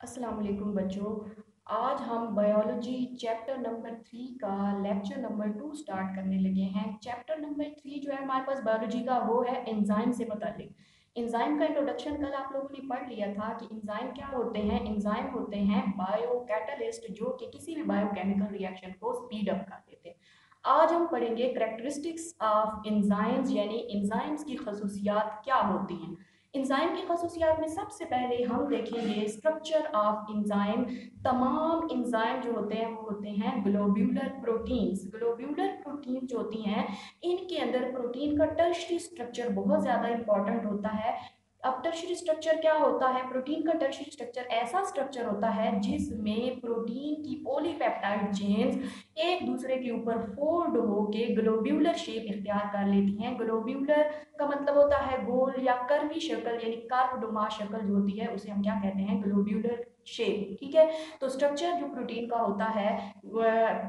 अस्सलाम वालेकुम बच्चों। आज हम बायोलॉजी चैप्टर नंबर 3 का लेक्चर नंबर 2 स्टार्ट करने लगे हैं। चैप्टर नंबर 3 जो है हमारे पास बायोलॉजी का वो है एंजाइम से मुताल्लिक। एंजाइम का इंट्रोडक्शन कल आप लोगों ने पढ़ लिया था कि एंजाइम क्या होते हैं। एंजाइम होते हैं बायो कैटलिस्ट जो कि किसी भी बायोकेमिकल रिएक्शन को स्पीड अप कर देते हैं। आज हम पढ़ेंगे करेक्टरिस्टिक्स ऑफ एंजाइम्स यानी एंजाइम्स की खसूसियात क्या होती हैं। एंजाइम की खसूसियात में सबसे पहले हम देखेंगे स्ट्रक्चर ऑफ एंजाइम। तमाम एंजाइम जो होते हैं वो होते हैं ग्लोब्यूलर प्रोटीन्स। ग्लोब्यूलर प्रोटीन जो होती हैं इनके अंदर प्रोटीन का टर्शरी स्ट्रक्चर बहुत ज़्यादा इंपॉर्टेंट होता है। अब टर्शरी स्ट्रक्चर क्या होता है? प्रोटीन का टर्शरी स्ट्रक्चर ऐसा स्ट्रक्चर होता है जिसमें प्रोटीन की पॉलीपेप्टाइड चेन्स एक दूसरे के ऊपर फोल्ड होके ग्लोब्यूलर शेप इख्तियार कर लेती हैं। ग्लोब्यूलर का मतलब होता है गोल या कर्वी शक्ल, यानी कर्वनुमा शक्ल जो होती है उसे हम क्या कहते हैं? Globular shape. ठीक है, तो स्ट्रक्चर जो प्रोटीन का होता है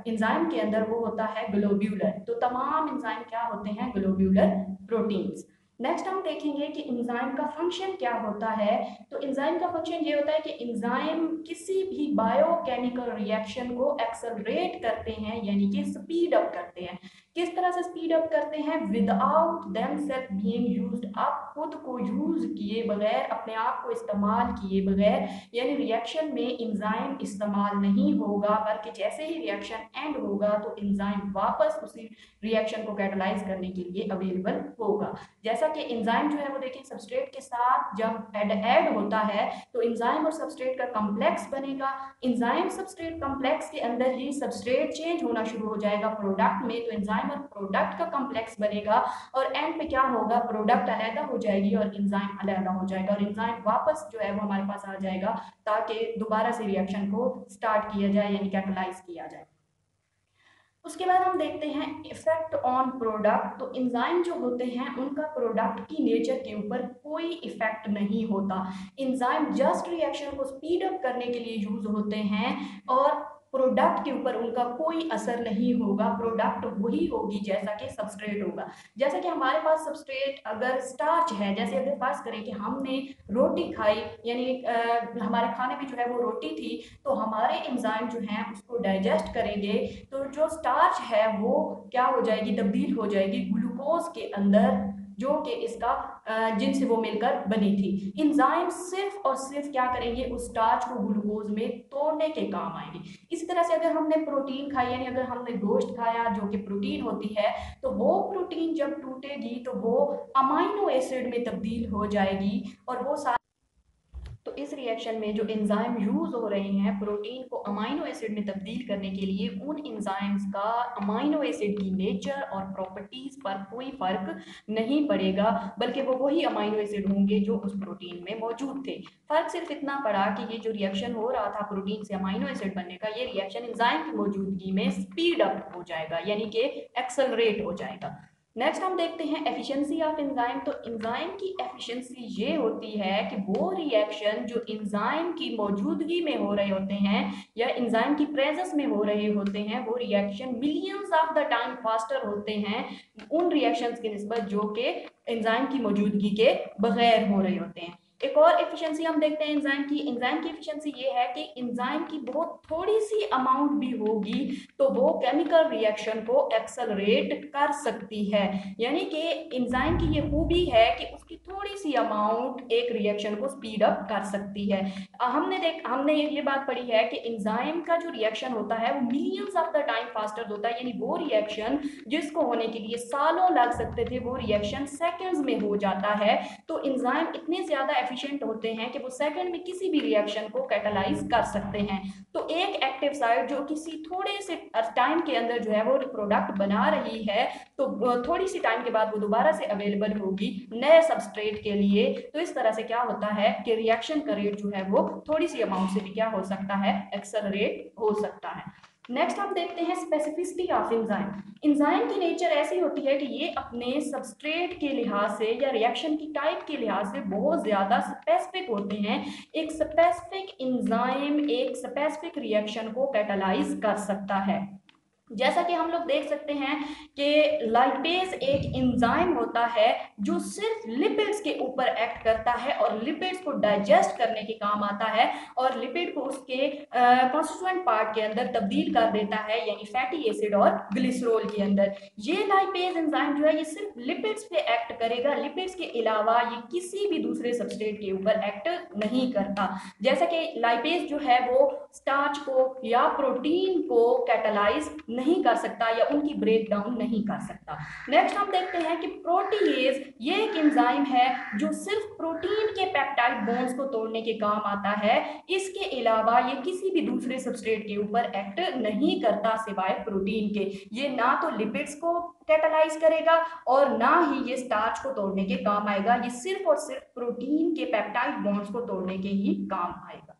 एंजाइम के अंदर वो होता है ग्लोब्यूलर। तो तमाम एंजाइम क्या होते हैं? Globular proteins. नेक्स्ट हम देखेंगे कि एंजाइम का फंक्शन क्या होता है। तो एंजाइम का फंक्शन ये होता है कि एंजाइम किसी भी बायोकेमिकल रिएक्शन को एक्सेलरेट करते हैं यानी कि स्पीड अप करते हैं। किस तरह से स्पीड अप करते हैं? विदाउट देमसेल्फ बीइंग यूज्ड, आप खुद को यूज किए बगैर, अपने आप को इस्तेमाल किए बगैर, यानी रिएक्शन में एंजाइम इस्तेमाल नहीं होगा बल्कि जैसे ही रिएक्शन एंड होगा तो एंजाइम वापस उसी रिएक्शन को कैटलाइज करने के लिए अवेलेबल होगा। जैसा कि एंजाइम जो है वो देखिए सबस्ट्रेट के साथ जब ऐड होता है तो एंजाइम और सबस्ट्रेट का कॉम्प्लेक्स बनेगा। एंजाइम सबस्ट्रेट कॉम्प्लेक्स के अंदर ही सबस्ट्रेट चेंज होना शुरू हो जाएगा प्रोडक्ट में, तो एंजाइम और प्रोडक्ट का कॉम्प्लेक्स बनेगा और एंड पे क्या होगा? प्रोडक्ट अलहदा हो जाएगी और एंजाइम अलहदा हो जाएगा और एंजाइम वापस जो है वो हमारे पास आ जाएगा ताकि दोबारा से रिएक्शन को स्टार्ट किया जाए यानी कैटलाइज किया जाए। उसके बाद हम देखते हैं इफेक्ट ऑन प्रोडक्ट। तो एंजाइम जो होते हैं उनका प्रोडक्ट की नेचर के ऊपर कोई इफेक्ट नहीं होता। एंजाइम जस्ट रिएक्शन को स्पीड अप करने के लिए यूज होते हैं और प्रोडक्ट के ऊपर उनका कोई असर नहीं होगा। प्रोडक्ट वही होगी जैसा कि सबस्ट्रेट होगा। जैसे कि हमारे पास सबस्ट्रेट अगर स्टार्च है, जैसे अगर फर्ज करें कि हमने रोटी खाई यानी हमारे खाने में जो है वो रोटी थी, तो हमारे एंजाइम जो हैं उसको डाइजेस्ट करेंगे तो जो स्टार्च है वो क्या हो जाएगी? तब्दील हो जाएगी ग्लूकोज के अंदर जो कि इसका जिनसे वो मिलकर बनी थी। एंजाइम सिर्फ और सिर्फ क्या करेंगे? उस स्टार्च को ग्लूकोज में तोड़ने के काम आएंगे। इसी तरह से अगर हमने प्रोटीन खाई यानी अगर हमने गोश्त खाया जो कि प्रोटीन होती है, तो वो प्रोटीन जब टूटेगी तो वो अमाइनो एसिड में तब्दील हो जाएगी और वो तो इस रिएक्शन में जो एंजाइम यूज हो रहे हैं प्रोटीन को अमाइनो एसिड में तब्दील करने के लिए, उन एंजाइम्स का अमाइनो एसिड की नेचर और प्रॉपर्टीज पर कोई फर्क नहीं पड़ेगा बल्कि वो वही अमाइनो एसिड होंगे जो उस प्रोटीन में मौजूद थे। फर्क सिर्फ इतना पड़ा कि ये जो रिएक्शन हो रहा था प्रोटीन से अमाइनो एसिड बनने का, ये रिएक्शन एंजाइम की मौजूदगी में स्पीड अप हो जाएगा यानी कि एक्सेलरेट हो जाएगा। नेक्स्ट हम देखते हैं एफिशिएंसी ऑफ एंजाइम। तो एंजाइम की एफिशिएंसी ये होती है कि वो रिएक्शन जो एंजाइम की मौजूदगी में हो रहे होते हैं या एंजाइम की प्रेजेंस में हो रहे होते हैं, वो reaction millions of the time faster होते हैं उन रिएक्शंस की निस्बत जो कि एंजाइम की मौजूदगी के बगैर हो रहे होते हैं। एक और एफिशिएंसी हम देखते हैं एंजाइम की। एंजाइम की एफिशिएंसी ये है कि एंजाइम की बहुत थोड़ी सी अमाउंट भी होगी तो वो केमिकल रिएक्शन को एक्सेलरेट कर सकती है। यानी कि एंजाइम की ये खूबी है कि उसकी थोड़ी सी अमाउंट एक रिएक्शन को स्पीड अप कर सकती है। हमने ये बात पढ़ी है कि एंजाइम का जो रिएक्शन होता है वो millions of the time faster होता है, यानी वो रिएक्शन जिसको होने के लिए सालों लग सकते थे वो रिएक्शन सेकंड्स में हो जाता है। तो एंजाइम इतने ज्यादा एफिशिएंट होते हैं कि वो सेकंड में किसी भी रिएक्शन को कैटलाइज कर सकते हैं। तो एक एक्टिव साइट जो किसी थोड़े से टाइम के अंदर जो है वो प्रोडक्ट बना रही है, तो थोड़ी सी टाइम के बाद वो दोबारा से अवेलेबल होगी नए सबस्ट्रेट के लिए। तो इस तरह से क्या होता है कि रिएक्शन का रेट जो है वो थोड़ी सी अमाउंट से भी क्या हो सकता है? एक्सेलरेट हो सकता है। नेक्स्ट हम देखते हैं स्पेसिफिसिटी ऑफ एंजाइम। एंजाइम की नेचर ऐसी होती है कि ये अपने सबस्ट्रेट के लिहाज से या रिएक्शन की टाइप के लिहाज से बहुत ज्यादा स्पेसिफिक होते हैं। एक स्पेसिफिक एंजाइम एक स्पेसिफिक रिएक्शन को कैटलाइज कर सकता है। जैसा कि हम लोग देख सकते हैं कि लाइपेज एक एंजाइम होता है जो सिर्फ लिपिड्स के ऊपर एक्ट करता है और लिपिड्स को डाइजेस्ट करने के काम आता है और लिपिड को उसके कॉन्स्टिट्यूएंट पार्ट के अंदर तब्दील कर देता है, यानी फैटी एसिड और ग्लिसरॉल के अंदर। ये लाइपेज एंजाइम जो है ये सिर्फ लिपिड्स पे एक्ट करेगा, लिपिड्स के अलावा ये किसी भी दूसरे सबस्ट्रेट के ऊपर एक्ट नहीं करता। जैसा कि लाइपेज जो है वो स्टार्च को या प्रोटीन को कैटालाइज नहीं कर सकता या उनकी ब्रेक डाउन नहीं कर सकता। नेक्स्ट हम देखते हैं कि प्रोटीएज ये एक एंजाइम है जो सिर्फ प्रोटीन के पेप्टाइड बॉन्ड्स को तोड़ने के काम आता है। इसके अलावा ये किसी भी दूसरे सबस्ट्रेट के ऊपर एक्ट नहीं करता सिवाय प्रोटीन के। ये ना तो लिपिड्स को कैटालाइज करेगा और ना ही ये स्टार्च को तोड़ने के काम आएगा, ये सिर्फ और सिर्फ प्रोटीन के पेप्टाइड बॉन्ड्स को तोड़ने के ही काम आएगा।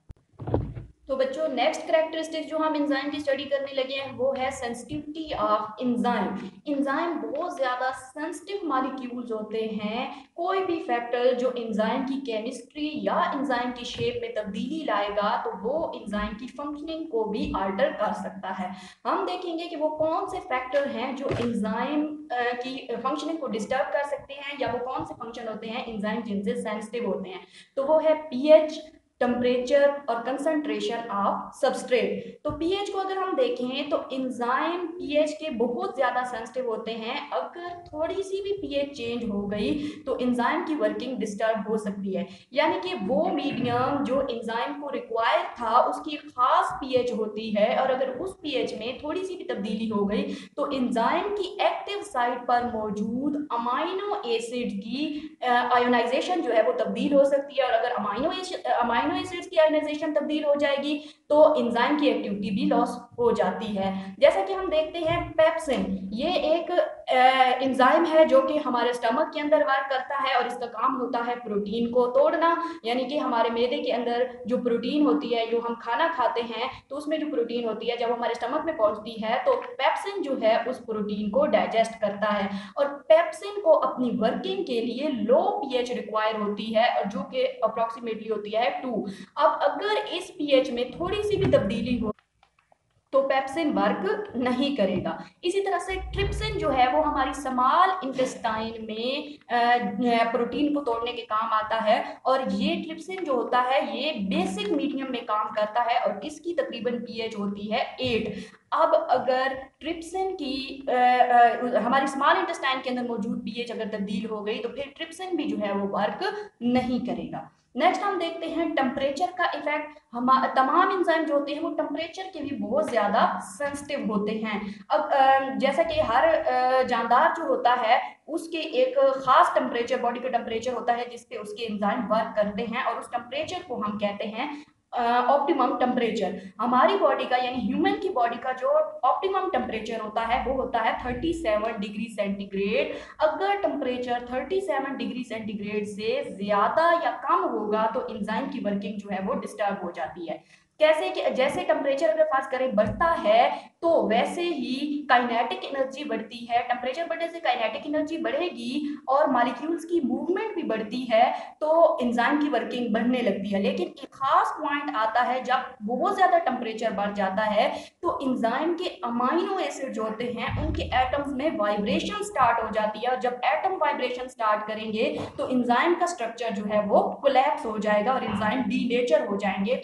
तो बच्चों नेक्स्ट कैरेक्टरिस्टिक जो हम एंजाइम की स्टडी करने लगे हैं वो है सेंसिटिविटी ऑफ एंजाइम। एंजाइम बहुत ज़्यादा सेंसिटिव मॉलिक्यूल्स होते हैं। कोई भी फैक्टर जो एंजाइम की केमिस्ट्री या एंजाइम की शेप में तब्दीली लाएगा तो वो एंजाइम की फंक्शनिंग को भी अल्टर कर सकता है। हम देखेंगे कि वो कौन से फैक्टर हैं जो एंजाइम की फंक्शनिंग को डिस्टर्ब कर सकते हैं या वो कौन से फंक्शन होते हैं एंजाइम जिनसे सेंसिटिव होते हैं। तो वो है पीएच, टेम्परेचर और कंसंट्रेशन ऑफ सबस्ट्रेट। तो पीएच को अगर हम देखें तो एंजाइम पीएच के बहुत ज़्यादा सेंसिटिव होते हैं। अगर थोड़ी सी भी पीएच चेंज हो गई तो एंजाइम की वर्किंग डिस्टर्ब हो सकती है, यानी कि वो मीडियम जो एंजाइम को रिक्वायर था उसकी खास पीएच होती है और अगर उस पीएच में थोड़ी सी भी तब्दीली हो गई तो एंजाइम की एक्टिव साइट पर मौजूद अमाइनो एसिड की आयोनाइजेशन जो है वो तब्दील हो सकती है और अगर अमाइनो एसिड्स की आयोनाइजेशन तब्दील हो जाएगी तो एंजाइम की एक्टिविटी भी लॉस हो जाती है। जैसा कि हम देखते हैं पेप्सिन, ये एक एंजाइम है जो कि हमारे स्टमक के अंदर वर्क करता है और इसका काम होता है प्रोटीन को तोड़ना, यानी कि हमारे मैदे के अंदर जो प्रोटीन होती है, जो हम खाना खाते हैं तो उसमें जो प्रोटीन होती है जब हमारे स्टमक में पहुंचती है तो पेप्सिन जो है उस प्रोटीन को डाइजेस्ट करता है और पेप्सिन को अपनी वर्किंग के लिए लो पीएच रिक्वायर होती है और जो कि अप्रोक्सीमेटली होती है 2। अब अगर इस पीएच में थोड़ी सी भी तब्दीली हो तो पेप्सिन वर्क नहीं करेगा। इसी तरह से ट्रिप्सिन जो है वो हमारी स्मॉल इंटेस्टाइन में प्रोटीन को तोड़ने के काम आता है और ये ट्रिप्सिन जो होता है ये बेसिक मीडियम में काम करता है और इसकी तकरीबन पीएच होती है 8। अब अगर ट्रिप्सिन की हमारी स्मॉल इंटेस्टाइन के अंदर मौजूद पीएच अगर तब्दील हो गई तो फिर ट्रिप्सिन भी जो है वो वर्क नहीं करेगा। नेक्स्ट हम देखते हैं टेम्परेचर का इफेक्ट। हम तमाम एंजाइम जो होते हैं वो टेम्परेचर के भी बहुत ज़्यादा सेंसिटिव होते हैं। अब जैसा कि हर जानदार जो होता है उसके एक खास टेम्परेचर, बॉडी का टेम्परेचर होता है जिस पे उसके एंजाइम वर्क करते हैं और उस टेम्परेचर को हम कहते हैं ऑप्टिमम टेम्परेचर। हमारी बॉडी का यानी ह्यूमन की बॉडी का जो ऑप्टिमम टेम्परेचर होता है वो होता है 37 डिग्री सेंटीग्रेड। अगर टेम्परेचर 37 डिग्री सेंटीग्रेड से ज़्यादा या कम होगा तो एंजाइम की वर्किंग जो है वो डिस्टर्ब हो जाती है। कैसे कि जैसे टेम्परेचर अगर फर्ज करें बढ़ता है तो वैसे ही काइनेटिक एनर्जी बढ़ती है। टेम्परेचर बढ़ने से काइनेटिक एनर्जी बढ़ेगी और मॉलिक्यूल्स की मूवमेंट भी बढ़ती है तो एंजाइम की वर्किंग बढ़ने लगती है। लेकिन एक खास पॉइंट आता है जब बहुत ज़्यादा टेम्परेचर बढ़ जाता है तो एंजाइम के अमाइनो एसिड जो होते हैं उनके एटम्स में वाइब्रेशन स्टार्ट हो जाती है और जब एटम वाइब्रेशन स्टार्ट करेंगे तो एंजाइम का स्ट्रक्चर जो है वो कोलैप्स हो जाएगा और एंजाइम डीनेचर हो जाएंगे।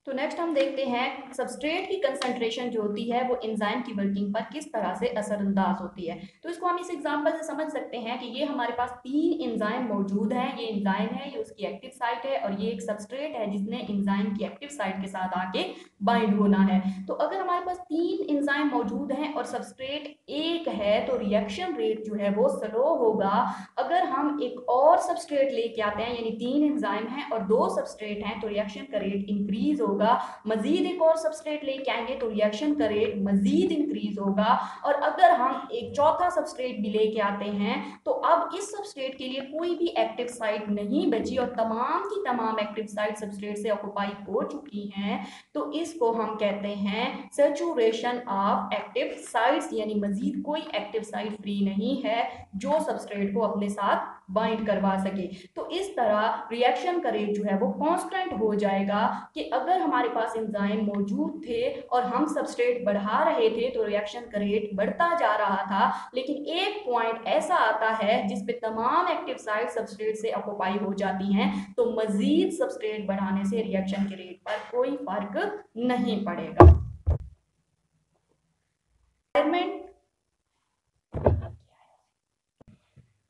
तो नेक्स्ट हम देखते हैं सबस्ट्रेट की कंसंट्रेशन जो होती है वो एंजाइम की वर्किंग पर किस तरह से असरअंदाज होती है। तो इसको हम इस एग्जांपल से समझ सकते हैं कि ये हमारे पास 3 एंजाइम मौजूद हैं। ये एंजाइम है, ये उसकी एक्टिव साइट है और ये एक सबस्ट्रेट है जिसने एंजाइम की एक्टिव साइट के साथ आके बाइंड होना है। तो अगर हमारे पास 3 एंजाइम मौजूद हैं और सबस्ट्रेट एक है तो रिएक्शन रेट जो है वो स्लो होगा। अगर हम एक और सबस्ट्रेट लेके आते हैं यानी 3 एंजाइम हैं और 2 सबस्ट्रेट हैं तो रिएक्शन का रेट इंक्रीज होगा। मजीद एक और सबस्ट्रेट लेके आएंगे तो रिएक्शन का रेट मजीद इंक्रीज होगा और अगर हम एक चौथा सबस्ट्रेट भी लेके आते हैं तो अब इस सबस्ट्रेट के लिए कोई भी एक्टिव साइट नहीं बची और तमाम की तमाम एक्टिव साइट सबस्ट्रेट से ऑक्युपाई हो चुकी हैं। तो इसको हम कहते हैं सैचुरेशन ऑफ एक्टिव साइट्स, यानी मजीद कोई एक्टिव साइट फ्री नहीं है जो सबस्ट्रेट को अपने साथ बाइंड करवा सके। तो इस तरह रिएक्शन का रेट जो है वो कांस्टेंट हो जाएगा कि अगर हमारे पास एंजाइम मौजूद थे और हम सबस्ट्रेट बढ़ा रहे थे तो रिएक्शन का रेट बढ़ता जा रहा था, लेकिन एक पॉइंट ऐसा आता है जिस पे तमाम एक्टिव साइट सबस्ट्रेट से ऑक्युपाई हो जाती हैं, तो मजीद सबस्ट्रेट बढ़ाने से रिएक्शन के रेट पर कोई फर्क नहीं पड़ेगा।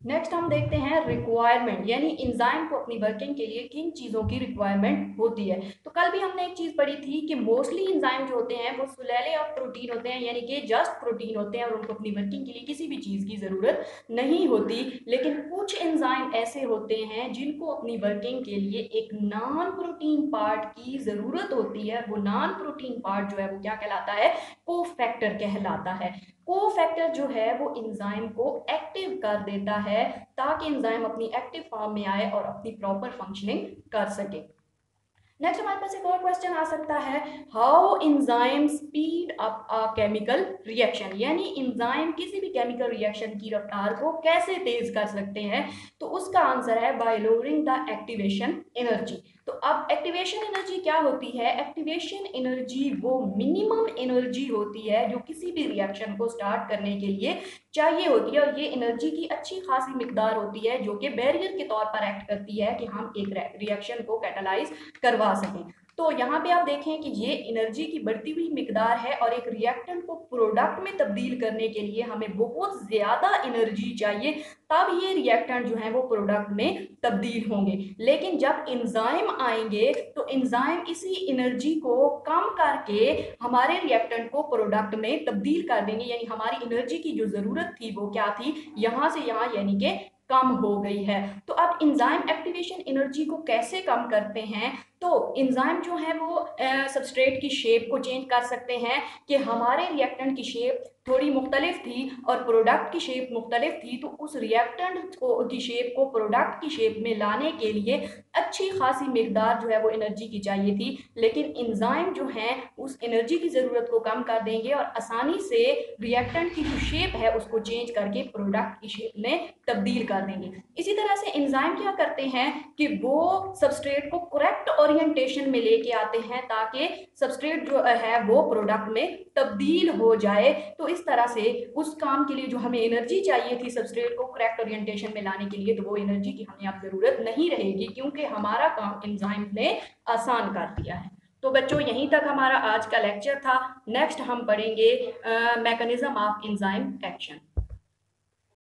नेक्स्ट हम देखते हैं रिक्वायरमेंट, यानी एंजाइम को अपनी वर्किंग के लिए किन चीज़ों की रिक्वायरमेंट होती है। तो कल भी हमने एक चीज़ पढ़ी थी कि मोस्टली एंजाइम जो होते हैं वो सुलेले ऑफ प्रोटीन होते हैं, यानी कि जस्ट प्रोटीन होते हैं और उनको अपनी वर्किंग के लिए किसी भी चीज़ की ज़रूरत नहीं होती। लेकिन कुछ एंजाइम ऐसे होते हैं जिनको अपनी वर्किंग के लिए एक नॉन प्रोटीन पार्ट की ज़रूरत होती है। वो नॉन प्रोटीन पार्ट जो है वो क्या कहलाता है, कोफैक्टर कहलाता है। कोफैक्टर जो है वो एंजाइम को एक्टिव कर देता है ताकि एंजाइम अपनी एक्टिव फॉर्म में आए और अपनी प्रॉपर फंक्शनिंग कर सके। नेक्स्ट हमारे पास एक और क्वेश्चन आ सकता है, how enzyme speed up a chemical reaction, यानी एंजाइम किसी भी केमिकल रिएक्शन की रफ्तार को कैसे तेज कर सकते हैं। तो उसका आंसर है bye lowering the activation energy. तो अब एक्टिवेशन एनर्जी क्या होती है, एक्टिवेशन एनर्जी वो मिनिमम एनर्जी होती है जो किसी भी रिएक्शन को स्टार्ट करने के लिए चाहिए होती है, और ये एनर्जी की अच्छी खासी मिकदार होती है जो कि बैरियर के तौर पर एक्ट करती है कि हम एक रिएक्शन को कैटालाइज करवा सकें। तो यहाँ पे आप देखें कि ये एनर्जी की बढ़ती हुई मिकदार है और एक रिएक्टेंट को प्रोडक्ट में तब्दील करने के लिए हमें बहुत ज़्यादा एनर्जी चाहिए, तब ये रिएक्टेंट जो है वो प्रोडक्ट में तब्दील होंगे। लेकिन जब एंजाइम आएंगे तो एंजाइम इसी एनर्जी को कम करके हमारे रिएक्टेंट को प्रोडक्ट में तब्दील कर देंगे, यानी हमारी एनर्जी की जो ज़रूरत थी वो क्या थी, यहाँ से यहाँ यानी कि कम हो गई है। तो अब एंजाइम एक्टिवेशन एनर्जी को कैसे कम करते हैं, तो एंजाइम जो है वो सबस्ट्रेट की शेप को चेंज कर सकते हैं कि हमारे रिएक्टेंट की शेप थोड़ी मुख्तलिफ थी और प्रोडक्ट की शेप मुख्तलिफ थी, तो उस रिएक्टेंट को की शेप को प्रोडक्ट की शेप में लाने के लिए अच्छी खासी मिकदार जो है वो एनर्जी की चाहिए थी। लेकिन एंजाइम जो है उस एनर्जी की ज़रूरत को कम कर देंगे और आसानी से रिएक्टेंट की जो शेप है उसको चेंज करके प्रोडक्ट की शेप में तब्दील कर देंगे। इसी तरह से एंजाइम क्या करते हैं कि वो सबस्ट्रेट को करेक्ट ओरिएंटेशन में लेके आते हैं ताकि सबस्ट्रेट जो है वो प्रोडक्ट में तब्दील हो जाए। तो इस तरह से उस काम के लिए जो हमें एनर्जी चाहिए थी सबस्ट्रेट को करेक्ट ओरिएंटेशन में लाने के लिए, तो वो एनर्जी की हमें अब ज़रूरत नहीं रहेगी क्योंकि हमारा काम एंजाइम ने आसान कर दिया है। तो बच्चों यहीं तक हमारा आज का लेक्चर था। नेक्स्ट हम पढ़ेंगे मैकेनिज्म ऑफ एंजाइम एक्शन।